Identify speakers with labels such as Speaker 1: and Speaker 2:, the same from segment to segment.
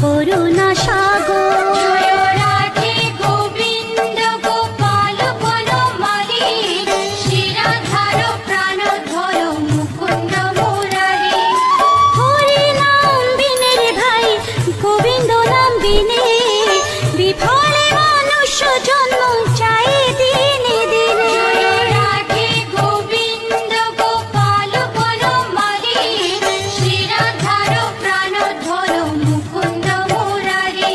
Speaker 1: করুণা সাগর।
Speaker 2: জয় রাধে গোবিন্দ গোপাল বনমালী, শ্রীরাধার প্রাণ ধর মুকুন্দ মুরারি।
Speaker 1: হরি নাম বিনে রে ভাই, গোবিন্দ নাম বিনে বিফলে মনুষ্য জন্ম চাই দিনে দিনে।
Speaker 2: জয় রাধে গোবিন্দ গোপাল বনমালী, শ্রীরাধার প্রাণ ধর মুকুন্দ মুরারি।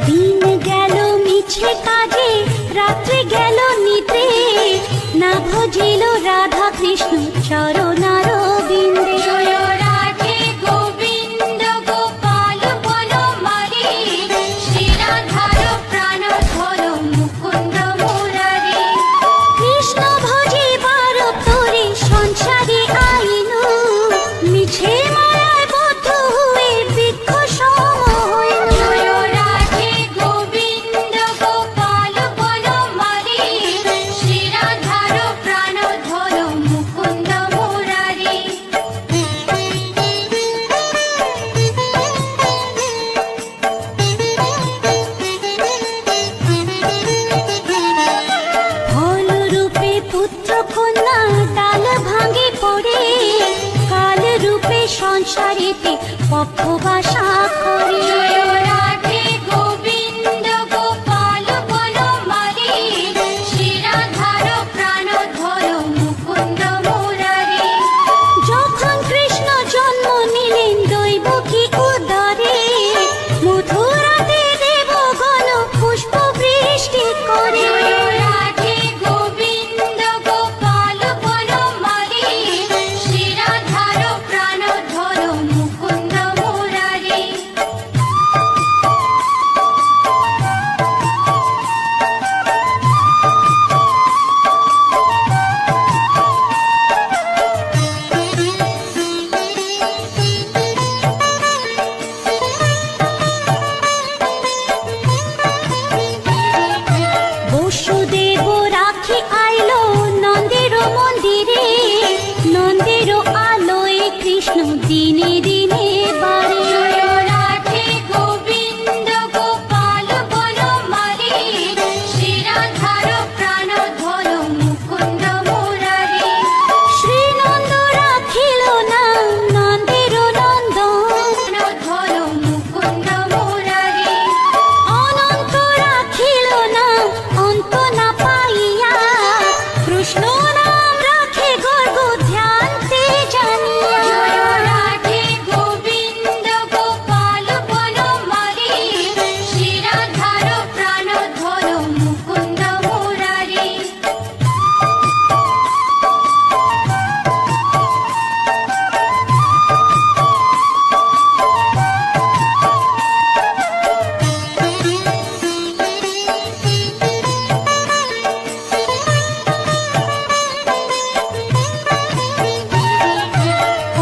Speaker 1: দিন গেল মিছে কাজে, রাত্রি গেল নিদ্রে, না ভজিল রাধা কৃষ্ণ চরণার বিন্দে।
Speaker 2: জয় রাধে গোবিন্দ গোপাল বনমালী, শ্রীরাধার প্রাণ ধর মুকুন্দ মুরারি।
Speaker 1: কৃষ্ণ ভজিবার তোরে সংসারে আইনু, মিছে মায়ায় বদ্ধ হয়ে বৃক্ষ সম হইনু।
Speaker 2: জয় রাধে গোবিন্দ গোপাল বনমালী, শ্রীরাধার প্রাণ ধর মুকুন্দ মুরারি।
Speaker 1: ফল রূপে পুত্র কন্যা ডাল ভাঙে পড়ে, কাল রূপে সংসারেতে পক্ষবাসা করে।
Speaker 2: জয় রাধে গোবিন্দ গোপাল বনমালী, শ্রীরাধার প্রাণ ধর মুকুন্দ মুরারি।
Speaker 1: যখন কৃষ্ণ জন্ম নিলেন দৈবকী উদরে, মথুরাতে দেবগণ পুষ্প বৃষ্টি করে।
Speaker 2: জয় রাধে গোবিন্দ গোপাল বনমালী, শ্রীরাধার প্রাণ ধর মুকুন্দ মুরারি।
Speaker 1: বসুদেব রাখি আইলো নন্দের মন্দিরে, নন্দের আলোয় কৃষ্ণ দিনে দিনে বাড়ে।
Speaker 2: জয় রাধে গোবিন্দ গোপাল বনমালী, শ্রীরাধার প্রাণ ধর মুকুন্দ মুরারি।
Speaker 1: শ্রীনন্দ রাখিল নাম নন্দের নন্দন,
Speaker 2: ধর মুকুন্দ মুরারি।
Speaker 1: অনন্ত রাখিল নাম অন্ত না পাইয়া, কৃষ্ণ নাম রাখে গর্গ ধ্যানতে জানিয়া।
Speaker 2: জয় রাধে গোবিন্দ গোপাল বনমালী, শ্রীরাধার প্রাণ ধর মুকুন্দ মুরারি।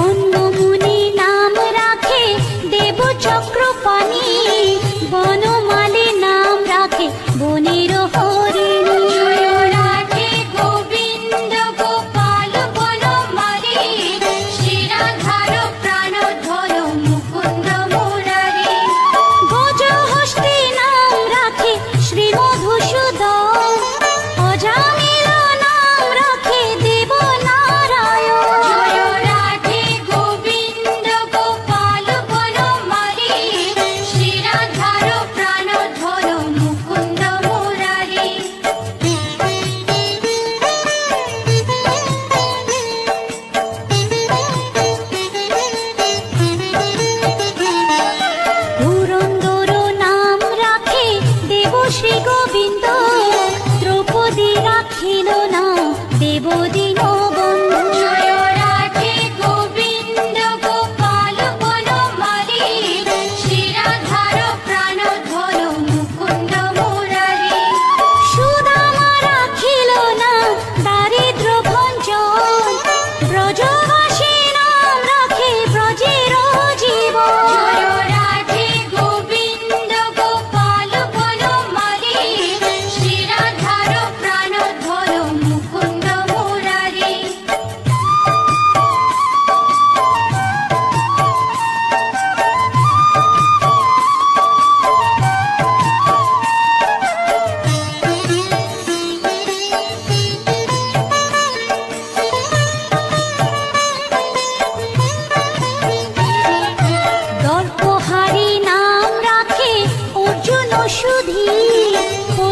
Speaker 1: অন্য মুনি নাম রাখে দেব চক্রপাণি, বনমালী নাম রাখে বনের হরিণী।
Speaker 2: জয় রাধে গোবিন্দ গোপাল বনমালী, শ্রীরাধার প্রাণ ধর মুকুন্দ মুরারি।
Speaker 1: গজহস্তি নাম রাখে শ্রী মধুসূদন, অজামিল নাম রাখে দেব নারায়ণ।
Speaker 2: জয় রাধে গোবিন্দ গোপাল বনমালী, শ্রীরাধার প্রাণ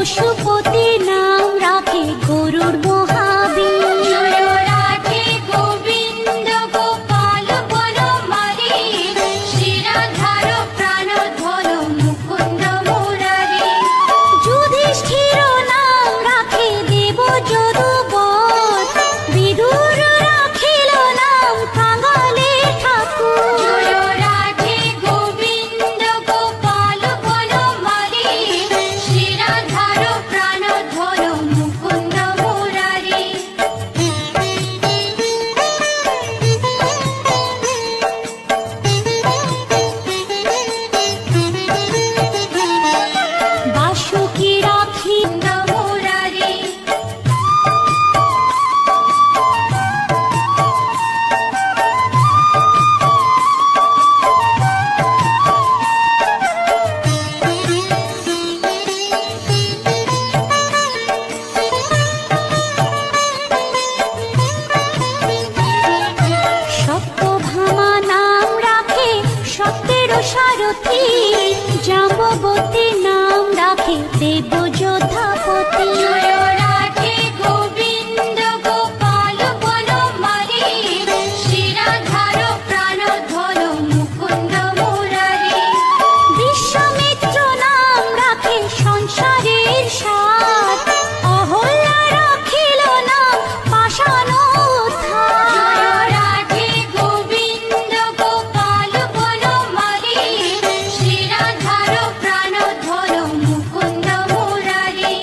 Speaker 1: পশুপতি নাম রাখে গরুর মহাবীর।
Speaker 2: জয় রাধে গোবিন্দ গোপাল বনমালী, শ্রীরাধার প্রাণধর মুকুন্দ মুরারি।
Speaker 1: যুধিষ্ঠির নাম রাখে দেব যদুবর, বিদুর রাখিল নাম কাঙালের ঠাকুর।
Speaker 2: জয় রাধে গোবিন্দ গোপাল বনমালী, শ্রীরাধার প্রাণধর মুকুন্দ মুরারি।
Speaker 1: বাসুকি রাখি
Speaker 2: মুরারি।
Speaker 1: সত্যভামা নাম রাখে সত্যের সারথি, জাম্ববতী নাম রাখে দেব যোধাপতি।
Speaker 2: জয় রাধে গোবিন্দ গোপাল বনমালী, শ্রীরাধার প্রাণধর মুকুন্দ মুরারি।
Speaker 1: বিশ্বামিত্র নাম রাখে সংসারের সার, অহল্যা রাখিল নাম পাষাণ উদ্ধার।
Speaker 2: জয় রাধে গোবিন্দ গোপাল বনমালী, শ্রীরাধার প্রাণধর মুকুন্দ মুরারি।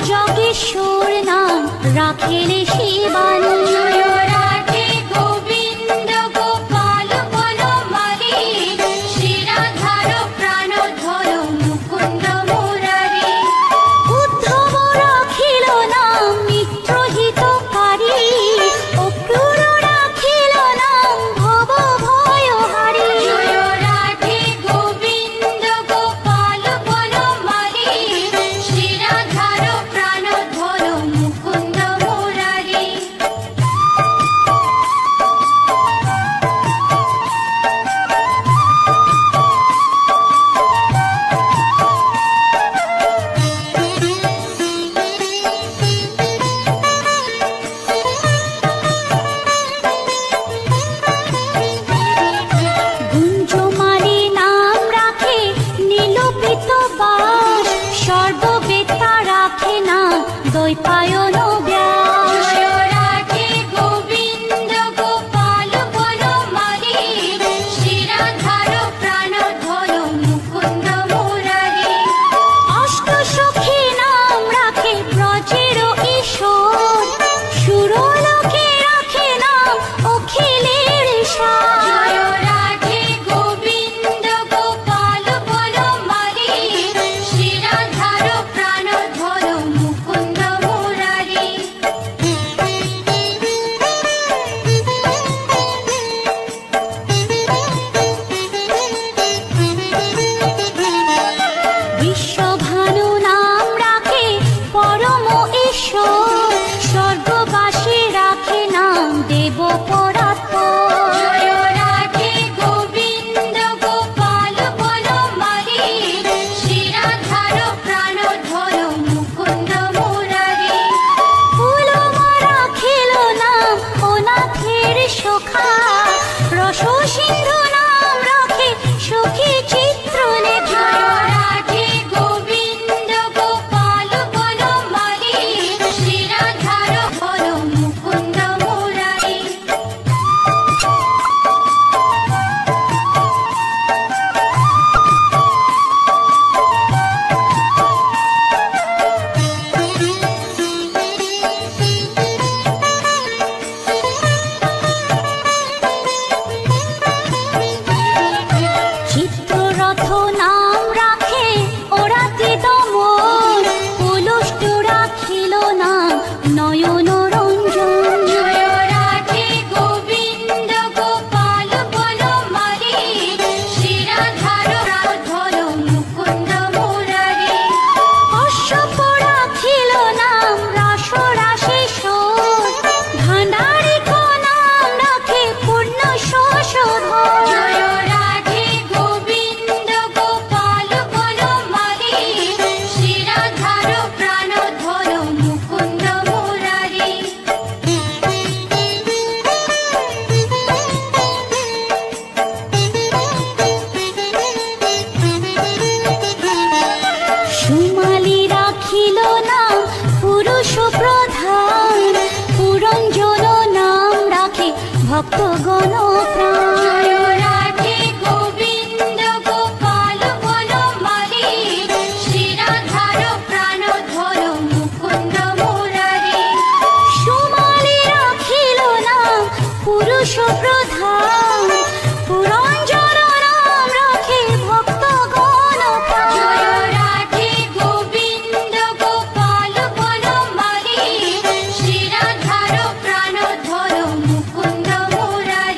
Speaker 1: যজ্ঞেশ্বর নাম রাখেলে শিবানী।
Speaker 2: জয় রাধে গোবিন্দ গোপাল বনমালী, শিরাধার প্রাণধর মুকুন্দ মুরারি।
Speaker 1: উদ্ধব রাখিল নাম মিত্রহিতকারী, অক্রূর রাখিল নাম ভব ভয়হারী।
Speaker 2: জয় রাধে গোবিন্দ গোপাল বনমালী, শিরাধার প্রাণধর মুকুন্দ মুরারি।
Speaker 1: গুঞ্জমালী নাম রাখে নীলপিত বাস, সর্ববেত্তা রাখে নাম দ্বৈপায়ন ব্যাস।
Speaker 2: জয় রাধে গোবিন্দ গোপাল বনমালী, শিরাধার প্রাণধর মুকুন্দ মুরারি।
Speaker 1: অষ্টসখী নাম রাখে ব্রজের ঈশ্বর, সুরলোকে রাখে নাম অখিলের সার।
Speaker 2: জয় রাধে গোবিন্দ গোপাল বনমালী, শিরাধার প্রাণধর মুকুন্দ মুরারি।
Speaker 1: বিশ্বভানু নাম রাখে পরম ঈশ্বর, স্বর্গবাসী রাখে নাম দেব পরাৎপর।
Speaker 2: জয় রাধে গোবিন্দ গোপাল বনমালী, শিরাধার প্রাণধর মুকুন্দ মুরারি।
Speaker 1: ফুলমা রাখিল নাম অনাথের সখা, রস সিন্ধু নাম রাখে সখী চিত্রলেখা।
Speaker 2: জয় রাধে গোবিন্দ গোপাল বনমালী, শিরাধার মুকুন্দ মুরারি।
Speaker 1: চিত্ররথ নাম রাখে ওরাতি দমন, পুলষ্ট রাখিল নাম নয়ন রঞ্জন।
Speaker 2: জয় রাধে গোবিন্দ গোপাল বনমালী, শিরাধার প্রাণধর মুকুন্দ মুরারি।
Speaker 1: অশ্বপ রাখিল নাম রাস রাশেশ্বর, ভাণ্ডারিক নাম রাখে পূর্ণ শোষধর।
Speaker 2: জয় রাধে গোবিন্দ গোপাল বনমালী, শিরাধার প্রাণধর মুকুন্দ মুরারি।
Speaker 1: সুমালী রাখিল নাম পুরুষ প্রধান, পুরঞ্জন নাম রাখে ভক্তগণ প্রাণ।
Speaker 2: জয় রাধে গোবিন্দ গোপাল বনমালী, শিরাধার প্রাণধর মুকুন্দ মুরারি।
Speaker 1: সুমালী রাখিল নাম পুরুষ প্রধান, পুরঞ্জন নাম রাখে ভক্তগণ প্রাণ।
Speaker 2: জয় রাধে গোবিন্দ গোপাল বনমালী, শিরাধার প্রাণধর মুকুন্দ মুরারি।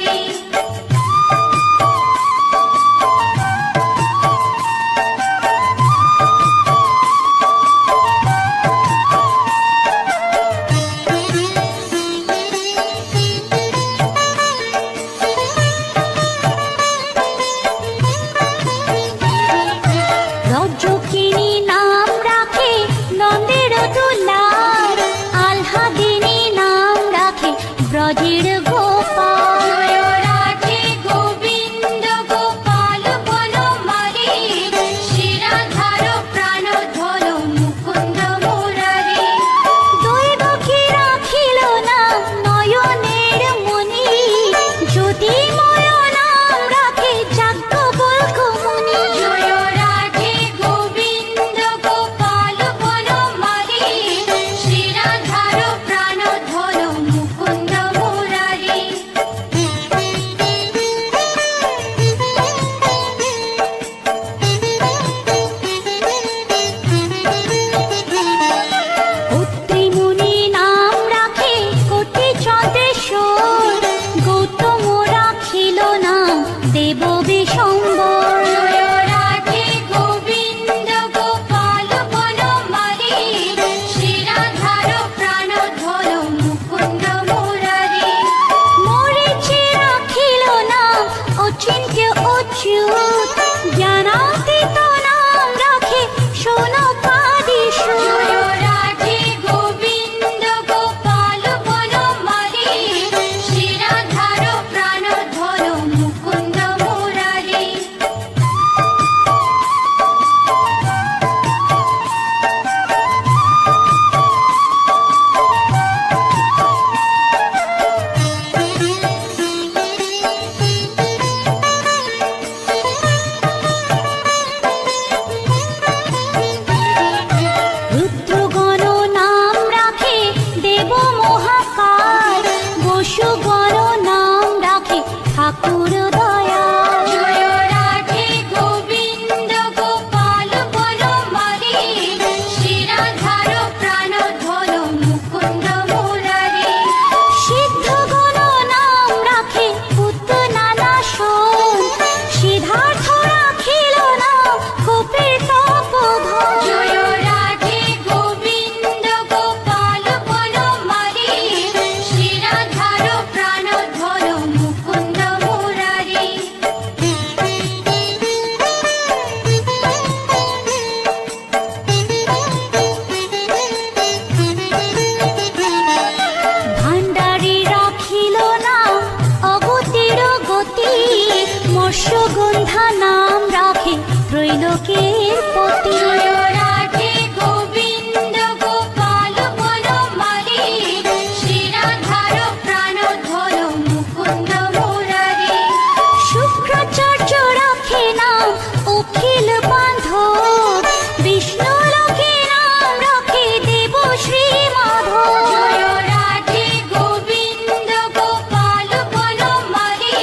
Speaker 1: শ্রী মাধব।
Speaker 2: জয় রাধে গোবিন্দ গোপাল বনমালী,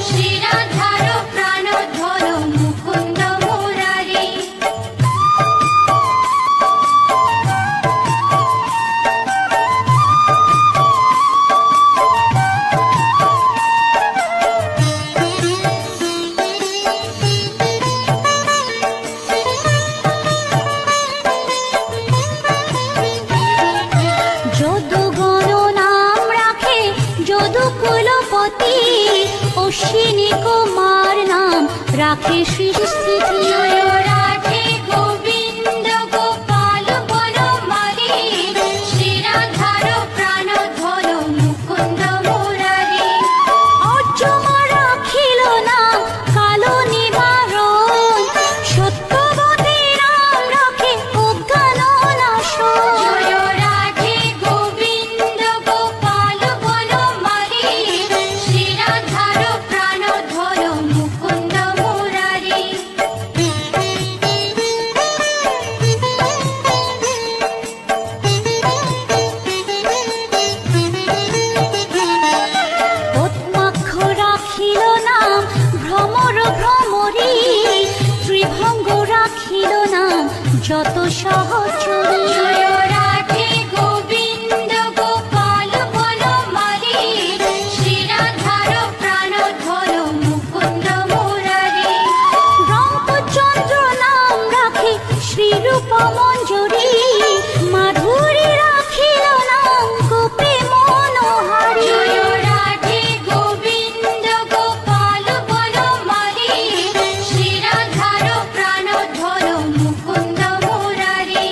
Speaker 2: শ্রী রাধার প্রাণধর মুকুন্দ মুরারি।
Speaker 1: যদুগণ নাম রাখে যদু কুলপতি, অশ্বিনী কুমার নাম রাখে সৃষ্টি।
Speaker 2: জয় রাধে গোবিন্দ গোপাল বনমালী, শ্রী রাধার প্রাণধর মুকুন্দ মুরারি।
Speaker 1: অর্জমা রাখিল নাম কালো নিবারণ, সত্যবতী নাম রাখে অজ্ঞান নাশন।
Speaker 2: জয় রাধে গোবিন্দ গোপাল বনমালী, শ্রী রাধার প্রাণধর মুকুন্দ মুরারি।
Speaker 1: পদ্মাক্ষ রাখিল নাম ভ্রমর ভ্রমরী, ত্রিভঙ্গ রাখিল নাম যত সহচরী।
Speaker 2: জয় রাধে গোবিন্দ গোপাল বনমালী, শ্রী রাধার প্রাণধর মুকুন্দ মুরারি।
Speaker 1: রামচন্দ্র নাম রাখে শ্রীরূপ মঞ্জুরি, মাধুরী রাখিল নাম গোপী মনোহারী।
Speaker 2: জয় রাধে গোবিন্দ গোপাল বনমালী, শ্রী রাধার প্রাণধর মুকুন্দ মুরারি।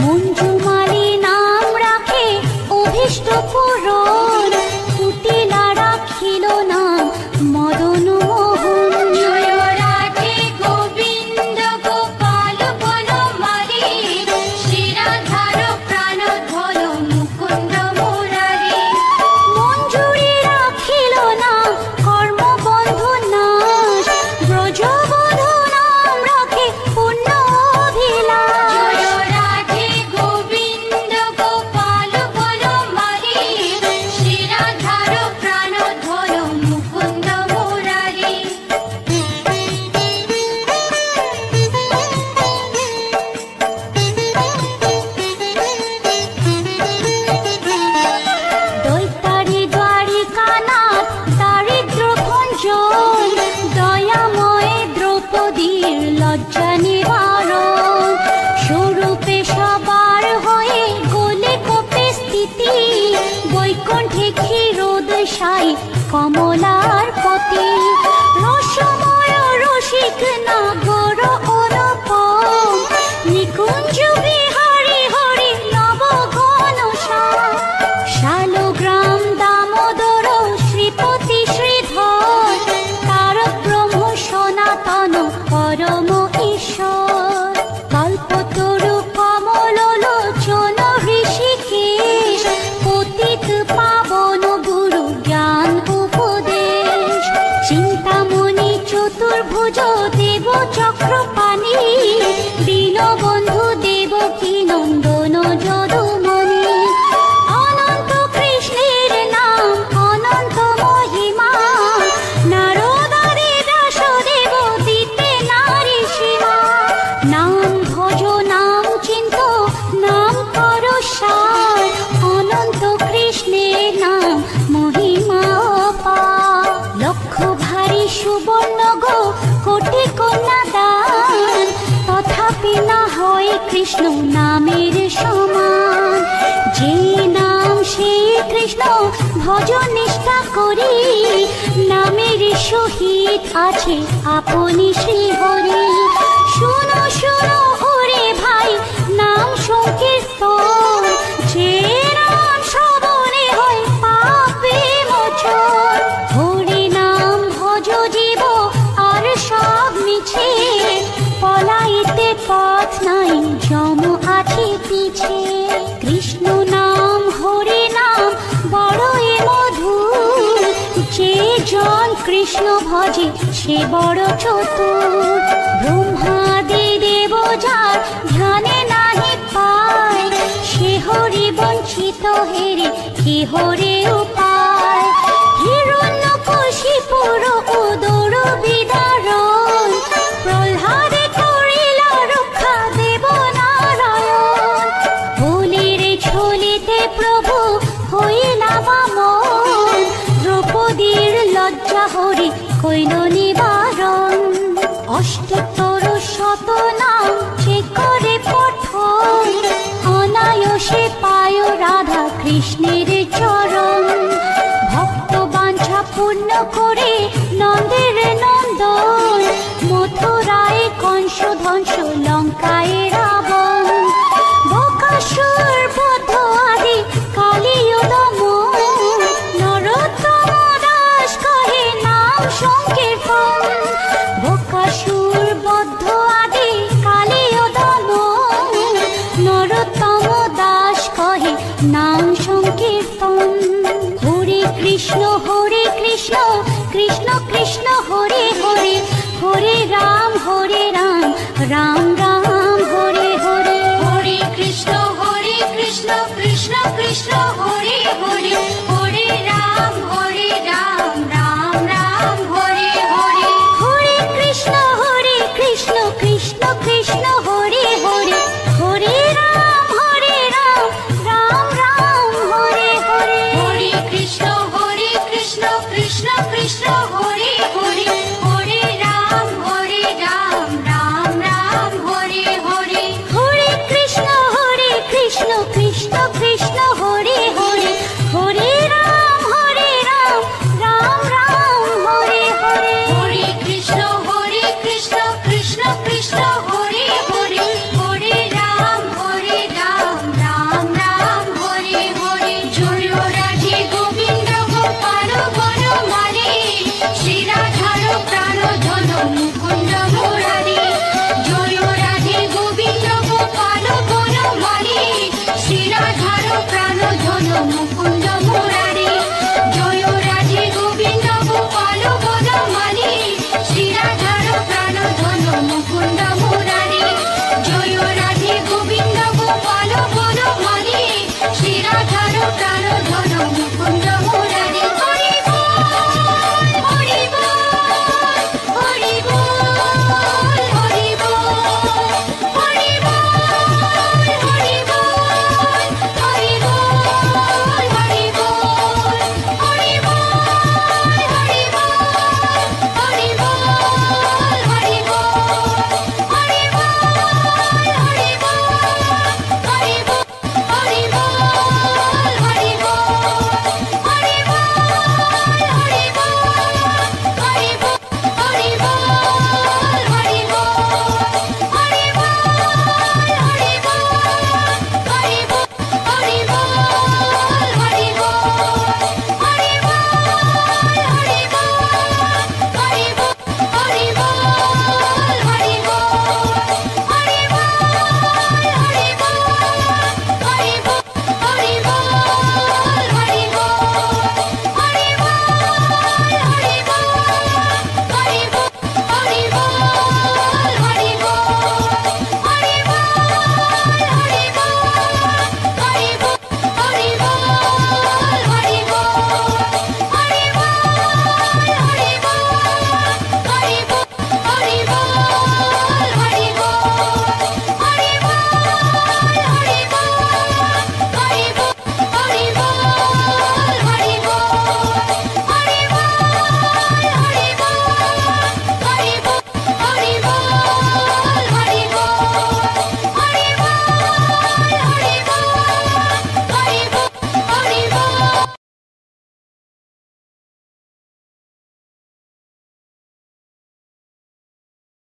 Speaker 1: মঞ্জুমালী নাম রাখে অভীষ্ট পূরণ, কুটিলা রাখিল নাম মদন মোহন।
Speaker 2: জয় রাধে গোবিন্দ গোপাল বনমালী, শ্রী রাধার প্রাণধর মুকুন্দ মুরারি।
Speaker 1: মঞ্জুরি রাখিল নাম কর্মবন্ধু নাশ, ব্রজবধূ নাম রাখে পুণ্য অভিলাষ।
Speaker 2: জয় রাধে গোবিন্দ গোপাল বনমালী, শ্রী রাধার প্রাণধর মুকুন্দ মুরারি।
Speaker 1: দৈতারি দ্বারিকানাথ দারিদ্র ভঞ্জন, দয়াময় দ্রৌপদীর লজ্জা নিবারণ। স্বরূপে সবার হয়ে গোলে কোপে স্থিতি, বৈকুণ্ঠে ক্ষীরোদশায়ী কমলার পতি। রসময় রসিক নাগর অনুপম, নিকুঞ্জ বিহারী হরি নবঘন শ্যাম। শালগ্রাম দামোদর শ্রীপতি শ্রীধর, তারক ব্রহ্ম সনাতন পরম ঈশ্বর। কল্পতরু কমল লোচন ঋষিকেশ, পতিত পাবন গুরু জ্ঞান উপদেশ। চিন্তামণি চতুর্ভুজ দেব চক্রপাণি, দীনবন্ধু দেবকী নন্দন যদুমণি। অনন্ত কৃষ্ণের নাম অনন্ত মহিমা, নারদাদি দাসদেব দিতে নারী সীমা। নাম ভজ নাম চিন্ত নাম কর সার, অনন্ত কৃষ্ণের নাম মহিমা অপার। লক্ষ ভারী সুবর্ণ গো কোটি কন্যা দান, তথাপি না হয় কৃষ্ণ নামের সমান। যে নাম সে কৃষ্ণ ভজ নিষ্ঠা করি, নামের সহিত আছে আপনি শ্রীহরি। শুনো শুনো ওরে ভাই নাম সংকীর্তন, যে নাম শ্রবণে হয় পাপ বিমোচন। হরি নাম ভজ জীব আর সব মিছে, যে সে বড় চতুর। ব্রহ্মাদি দেব যার ধ্যানে নাহি পায়, সে হরি বঞ্চিত হেরে কি হরে উপায়। হিরণ্যকশিপুর উদর বিদারণ, প্রহ্লাদে করিল রক্ষা দেব নারায়ণ। বলির ছলিতে প্রভু হইলা বামন, দ্রৌপদীর লজ্জা হরি কইল নিবারণ। অষ্টোত্তর শত নাম যে করে পঠন, অনায়াসে পায় রাধা কৃষ্ণের চরণ। ভক্ত বাঞ্ছা পূর্ণ করে নন্দের নন্দন, মথুরায় কংস ধ্বংস লঙ্কায় রাবণ। বকাসুর বধ আদি কালীয় দমন, নরোত্তম দাস কহে নাম সংকীর্তন। বকাসুর বধ আদি কালীয় দমন, নরোত্তম দাস কহে নাম সংকীর্তন। হরে কৃষ্ণ কৃষ্ণ কৃষ্ণ হরে হরে, হরে রাম রাম